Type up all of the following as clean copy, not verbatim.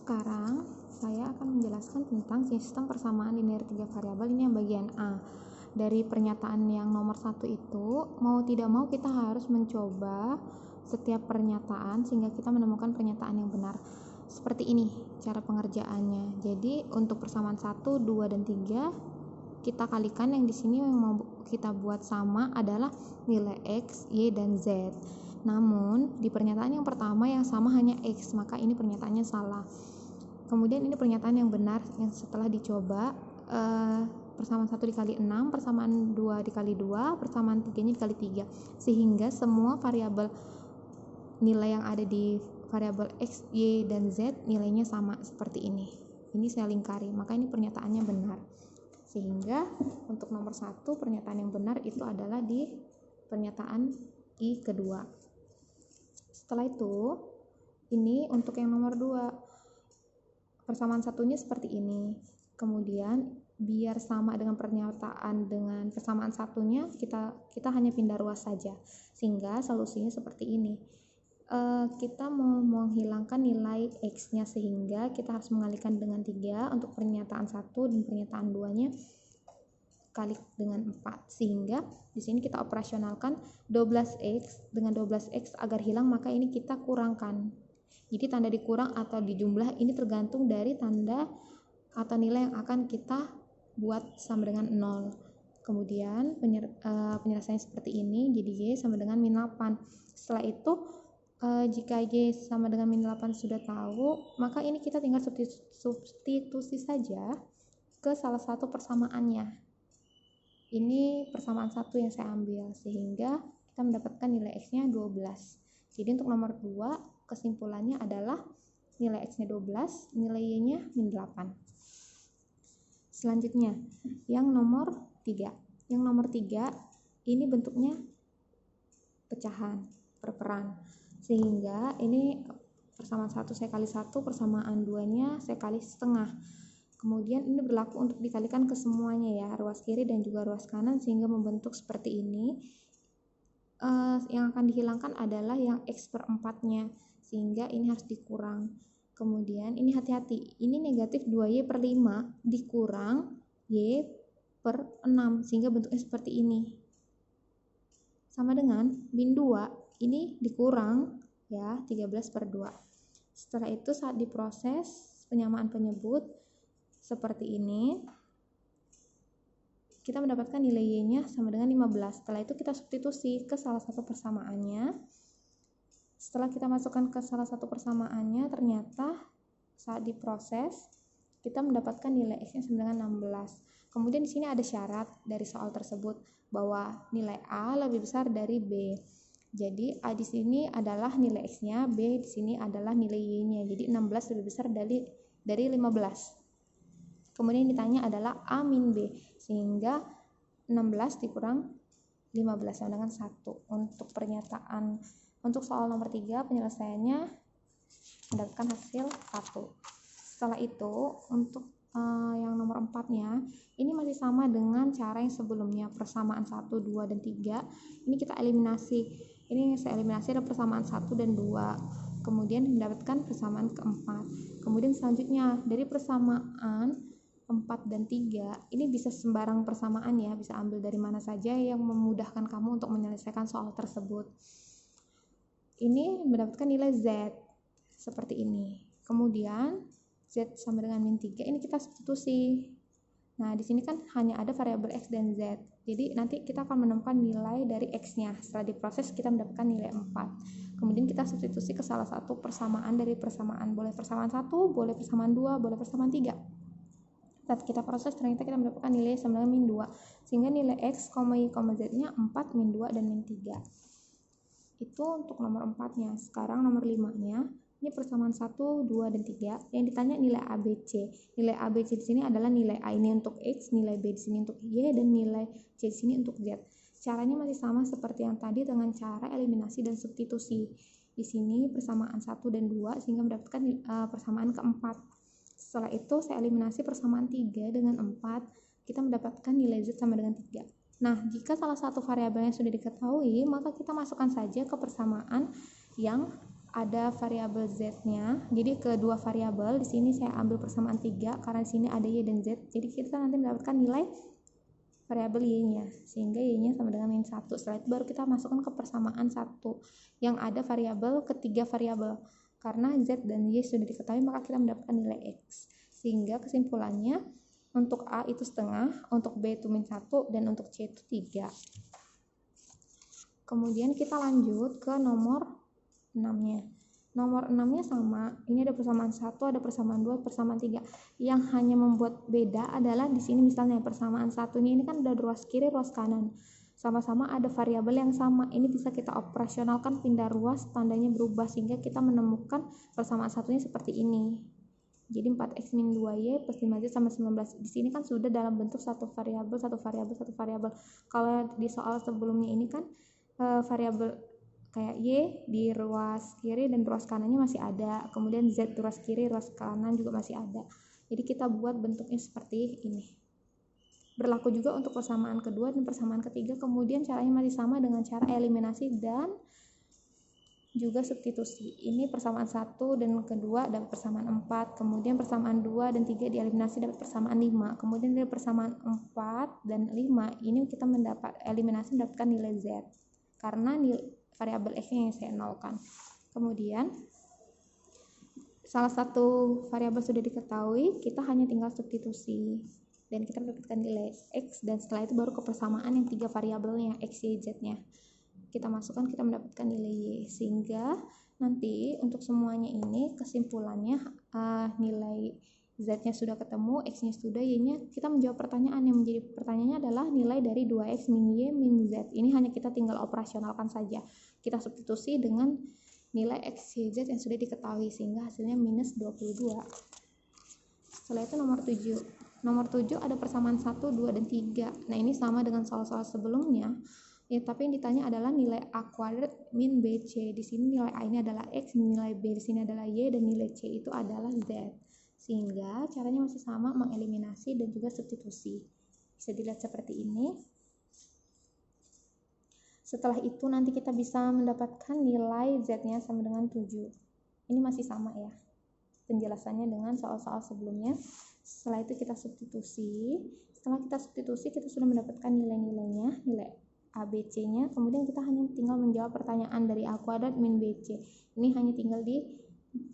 Sekarang saya akan menjelaskan tentang sistem persamaan linear 3 variabel. Ini yang bagian A. Dari pernyataan yang nomor 1 itu, mau tidak mau kita harus mencoba setiap pernyataan sehingga kita menemukan pernyataan yang benar. Seperti ini cara pengerjaannya. Jadi untuk persamaan 1, 2, dan 3 kita kalikan. Yang di sini yang mau kita buat sama adalah nilai X, Y, dan Z. Namun di pernyataan yang pertama yang sama hanya X, maka ini pernyataannya salah. Kemudian ini pernyataan yang benar yang setelah dicoba, persamaan 1 dikali 6, persamaan 2 dikali 2, persamaan 3-nya dikali 3, sehingga semua variabel nilai yang ada di variabel X, Y, dan Z nilainya sama seperti ini. Ini saya lingkari, maka ini pernyataannya benar. Sehingga untuk nomor 1 pernyataan yang benar itu adalah di pernyataan I kedua. Setelah itu, ini untuk yang nomor 2. Persamaan satunya seperti ini. Kemudian biar sama dengan pernyataan dengan persamaan satunya, kita hanya pindah ruas saja. Sehingga solusinya seperti ini. Kita mau menghilangkan nilai X-nya, sehingga kita harus mengalihkan dengan 3 untuk pernyataan 1 dan pernyataan 2-nya kali dengan 4. Sehingga di sini kita operasionalkan 12X dengan 12X agar hilang, maka ini kita kurangkan. Jadi tanda dikurang atau dijumlah ini tergantung dari tanda atau nilai yang akan kita buat sama dengan 0. Kemudian penyelesaiannya seperti ini, jadi Y sama dengan min 8. Setelah itu jika Y sama dengan min 8 sudah tahu, maka ini kita tinggal substitusi saja ke salah satu persamaannya. Ini persamaan 1 yang saya ambil, sehingga kita mendapatkan nilai X-nya 12. Jadi untuk nomor 2 kesimpulannya adalah nilai X-nya 12, nilai Y-nya min 8. Selanjutnya, yang nomor 3. Yang nomor 3, ini bentuknya pecahan, perperan. Sehingga ini persamaan 1 saya kali 1, persamaan 2-nya saya kali setengah. Kemudian ini berlaku untuk dikalikan ke semuanya ya, ruas kiri dan juga ruas kanan, sehingga membentuk seperti ini. Yang akan dihilangkan adalah yang X per 4-nya, sehingga ini harus dikurang. Kemudian ini hati-hati, ini negatif 2Y per 5 dikurang Y per 6, sehingga bentuknya seperti ini. Sama dengan min 2, ini dikurang ya 13 per 2. Setelah itu saat diproses penyamaan penyebut seperti ini, kita mendapatkan nilai Y-nya sama dengan 15. Setelah itu kita substitusi ke salah satu persamaannya. Setelah kita masukkan ke salah satu persamaannya, ternyata saat diproses kita mendapatkan nilai X-nya sama dengan 16. Kemudian di sini ada syarat dari soal tersebut bahwa nilai A lebih besar dari B. Jadi A di sini adalah nilai X-nya, B di sini adalah nilai Y-nya. Jadi 16 lebih besar dari 15. Kemudian ditanya adalah A min B, sehingga 16 dikurang 15 sama dengan 1. Untuk soal nomor 3 penyelesaiannya mendapatkan hasil 1. Setelah itu untuk yang nomor 4-nya ini masih sama dengan cara yang sebelumnya, persamaan 1, 2, dan 3. Ini kita eliminasi. Ini saya eliminasi ada persamaan 1 dan 2. Kemudian mendapatkan persamaan keempat. Kemudian selanjutnya dari persamaan 4 dan 3 ini bisa sembarang persamaan ya, bisa ambil dari mana saja yang memudahkan kamu untuk menyelesaikan soal tersebut. Ini mendapatkan nilai Z seperti ini. Kemudian Z sama dengan min 3, ini kita substitusi. Nah, di sini kan hanya ada variabel X dan Z. Jadi nanti kita akan menemukan nilai dari X-nya. Setelah diproses kita mendapatkan nilai 4. Kemudian kita substitusi ke salah satu persamaan dari persamaan. Boleh persamaan 1, boleh persamaan 2, boleh persamaan 3. Saat kita proses ternyata kita mendapatkan nilai sama dengan min 2. Sehingga nilai X, Y, Z-nya 4, min 2, dan min 3. Itu untuk nomor 4-nya. Sekarang nomor 5-nya. Ini persamaan 1, 2, dan 3. Yang ditanya nilai ABC. Nilai ABC di sini adalah nilai A ini untuk X, nilai B di sini untuk Y, dan nilai C di sini untuk Z. Caranya masih sama seperti yang tadi dengan cara eliminasi dan substitusi. Di sini persamaan 1 dan 2 sehingga mendapatkan persamaan keempat. Setelah itu saya eliminasi persamaan 3 dengan 4, kita mendapatkan nilai Z sama dengan 3. Nah, jika salah satu variabelnya sudah diketahui, maka kita masukkan saja ke persamaan yang ada variabel z-nya. Jadi kedua variabel di sini saya ambil persamaan 3 karena di sini ada y dan z. Jadi kita nanti mendapatkan nilai variabel y-nya, sehingga y-nya sama dengan min 1. Setelah itu baru kita masukkan ke persamaan 1 yang ada variabel ketiga variabel. Karena z dan y sudah diketahui, maka kita mendapatkan nilai x. Sehingga kesimpulannya untuk a itu setengah, untuk b itu min 1, dan untuk c itu 3. Kemudian kita lanjut ke nomor 6-nya. Nomor 6-nya sama, ini ada persamaan 1, ada persamaan 2, persamaan 3. Yang hanya membuat beda adalah di sini misalnya persamaan 1-nya ini kan ada ruas kiri, ruas kanan. Sama-sama ada variabel yang sama. Ini bisa kita operasionalkan, pindah ruas, tandanya berubah sehingga kita menemukan persamaan satunya seperti ini. Jadi 4x min 2y plus 5z sama 19. Di sini kan sudah dalam bentuk satu variabel, satu variabel, satu variabel. Kalau di soal sebelumnya ini kan variabel kayak y di ruas kiri dan ruas kanannya masih ada, kemudian z di ruas kiri, ruas kanan juga masih ada. Jadi kita buat bentuknya seperti ini. Berlaku juga untuk persamaan kedua dan persamaan ketiga. Kemudian caranya masih sama dengan cara eliminasi dan juga substitusi. Ini persamaan 1 dan kedua dapat persamaan 4, kemudian persamaan 2 dan 3 dieliminasi dapat persamaan 5. Kemudian dari persamaan 4 dan 5 ini kita eliminasi mendapatkan nilai z. Karena variabel x-nya yang saya nolkan. Kemudian salah satu variabel sudah diketahui, kita hanya tinggal substitusi dan kita mendapatkan nilai x, dan setelah itu baru ke persamaan yang 3 variabelnya x, y, z-nya. Kita masukkan, kita mendapatkan nilai y, sehingga nanti untuk semuanya ini kesimpulannya nilai z-nya sudah ketemu, x-nya sudah, y-nya kita menjawab pertanyaan. Yang menjadi pertanyaannya adalah nilai dari 2x min y min z. Ini hanya kita tinggal operasionalkan saja. Kita substitusi dengan nilai x, y, z yang sudah diketahui sehingga hasilnya minus 22. Setelah itu nomor 7. Nomor 7 ada persamaan 1, 2, dan 3. Nah, ini sama dengan soal-soal sebelumnya. Ya, tapi yang ditanya adalah nilai a kuadrat min bc. Di sini nilai a ini adalah x, nilai b di sini adalah y, dan nilai c itu adalah z. Sehingga caranya masih sama, mengeliminasi dan juga substitusi. Bisa dilihat seperti ini. Setelah itu nanti kita bisa mendapatkan nilai z-nya sama dengan 7. Ini masih sama ya penjelasannya dengan soal-soal sebelumnya. Setelah itu kita substitusi. Setelah kita substitusi, kita sudah mendapatkan nilai-nilainya, nilai a, b, c-nya. Kemudian kita hanya tinggal menjawab pertanyaan dari a kuadrat min bc. Ini hanya tinggal di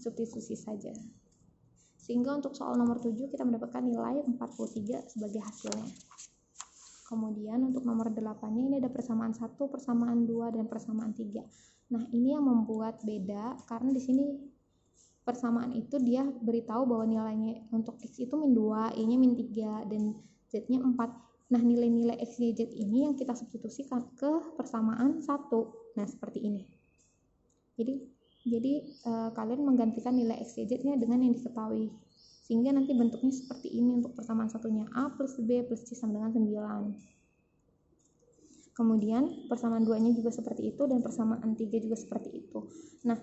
substitusi saja. Sehingga untuk soal nomor 7 kita mendapatkan nilai 43 sebagai hasilnya. Kemudian untuk nomor 8-nya ini ada persamaan 1, persamaan 2, dan persamaan 3. Nah, ini yang membuat beda karena di sini persamaan itu dia beritahu bahwa nilainya untuk x itu min 2, y-nya min 3, dan z-nya 4. Nah, nilai-nilai x, y, z ini yang kita substitusikan ke persamaan 1. Nah, seperti ini. Jadi kalian menggantikan nilai x, y, z-nya dengan yang diketahui. Sehingga nanti bentuknya seperti ini untuk persamaan satunya, a plus b plus c sama dengan 9. Kemudian persamaan 2-nya juga seperti itu, dan persamaan 3 juga seperti itu. Nah,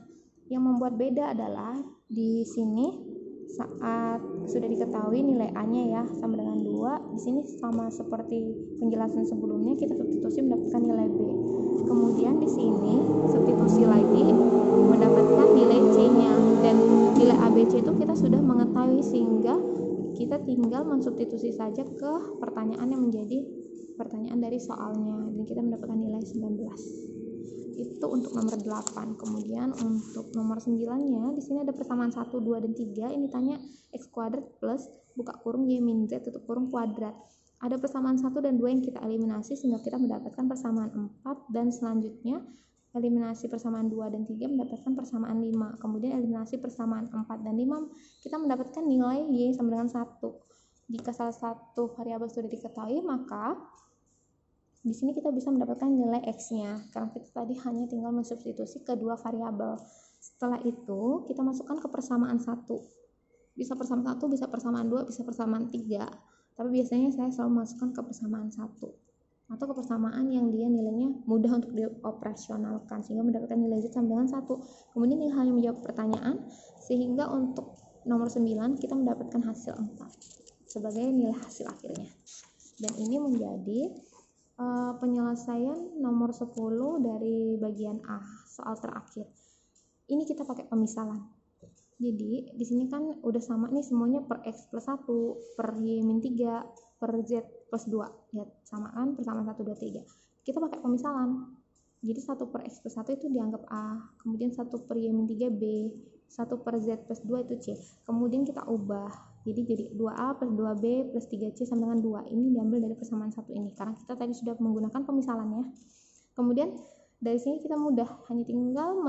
yang membuat beda adalah di sini saat sudah diketahui nilai a-nya ya sama dengan 2, di sini sama seperti penjelasan sebelumnya, kita substitusi mendapatkan nilai b. Kemudian di sini substitusi lagi mendapatkan nilai c-nya, dan nilai a, b, c itu kita sudah mengetahui sehingga kita tinggal mensubstitusi saja ke pertanyaan yang menjadi pertanyaan dari soalnya, dan kita mendapatkan nilai 19. Itu untuk nomor 8. Kemudian untuk nomor 9-nya di sini ada persamaan 1, 2, dan 3. Ini tanya x kuadrat plus buka kurung y min z tutup kurung kuadrat. Ada persamaan 1 dan 2 yang kita eliminasi sehingga kita mendapatkan persamaan 4, dan selanjutnya eliminasi persamaan 2 dan 3 mendapatkan persamaan 5. Kemudian eliminasi persamaan 4 dan 5 kita mendapatkan nilai y sama dengan 1. Jika salah satu variabel sudah diketahui, maka di sini kita bisa mendapatkan nilai x-nya karena kita tadi hanya tinggal mensubstitusi kedua variabel. Setelah itu kita masukkan ke persamaan 1. Bisa persamaan 1, bisa persamaan 2, bisa persamaan 3. Tapi biasanya saya selalu masukkan ke persamaan 1 atau ke persamaan yang dia nilainya mudah untuk dioperasionalkan sehingga mendapatkan nilai z sama dengan 1. Kemudian ini hanya menjawab pertanyaan sehingga untuk nomor 9 kita mendapatkan hasil 4 sebagai nilai hasil akhirnya. Dan ini menjadi penyelesaian nomor 10 dari bagian A, soal terakhir. Ini kita pakai pemisalan. Jadi di sini kan udah sama nih semuanya per x plus 1, per y min 3, per z plus 2. Lihat, sama kan, persamaan 1, 2, 3. Kita pakai pemisalan. Jadi 1 per x plus 1 itu dianggap A, kemudian 1 per y min 3 B, 1 per z plus 2 itu C. Kemudian kita ubah. Jadi 2A plus 2B plus 3C sama dengan 2. Ini diambil dari persamaan 1 ini, karena kita tadi sudah menggunakan pemisalan ya. Kemudian dari sini kita mudah, hanya tinggal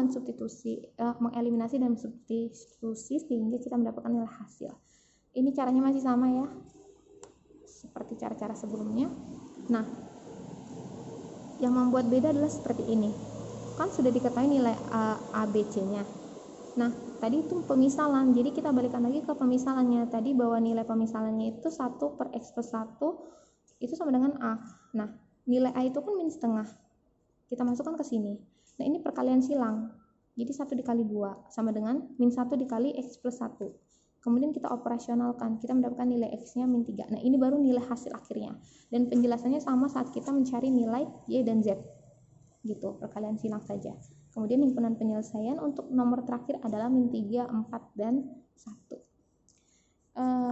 mengeliminasi dan substitusi sehingga kita mendapatkan nilai hasil. Ini caranya masih sama ya, seperti cara-cara sebelumnya. Nah, yang membuat beda adalah seperti ini. Kan sudah diketahui nilai A, B, C-nya. Nah, tadi itu pemisalan, jadi kita balikan lagi ke pemisalannya. Tadi bahwa nilai pemisalannya itu 1 per x plus 1 itu sama dengan A. Nah, nilai A itu kan min setengah. Kita masukkan ke sini. Nah, ini perkalian silang. Jadi 1 dikali 2 sama dengan min 1 dikali x plus 1. Kemudian kita operasionalkan, kita mendapatkan nilai x-nya min 3. Nah, ini baru nilai hasil akhirnya. Dan penjelasannya sama saat kita mencari nilai y dan z. Gitu, perkalian silang saja. Kemudian himpunan penyelesaian untuk nomor terakhir adalah min 3, 4, dan 1.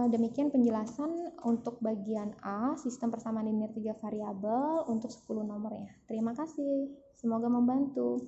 Demikian penjelasan untuk bagian A, sistem persamaan linear 3 variabel untuk 10 nomor ya. Terima kasih, semoga membantu.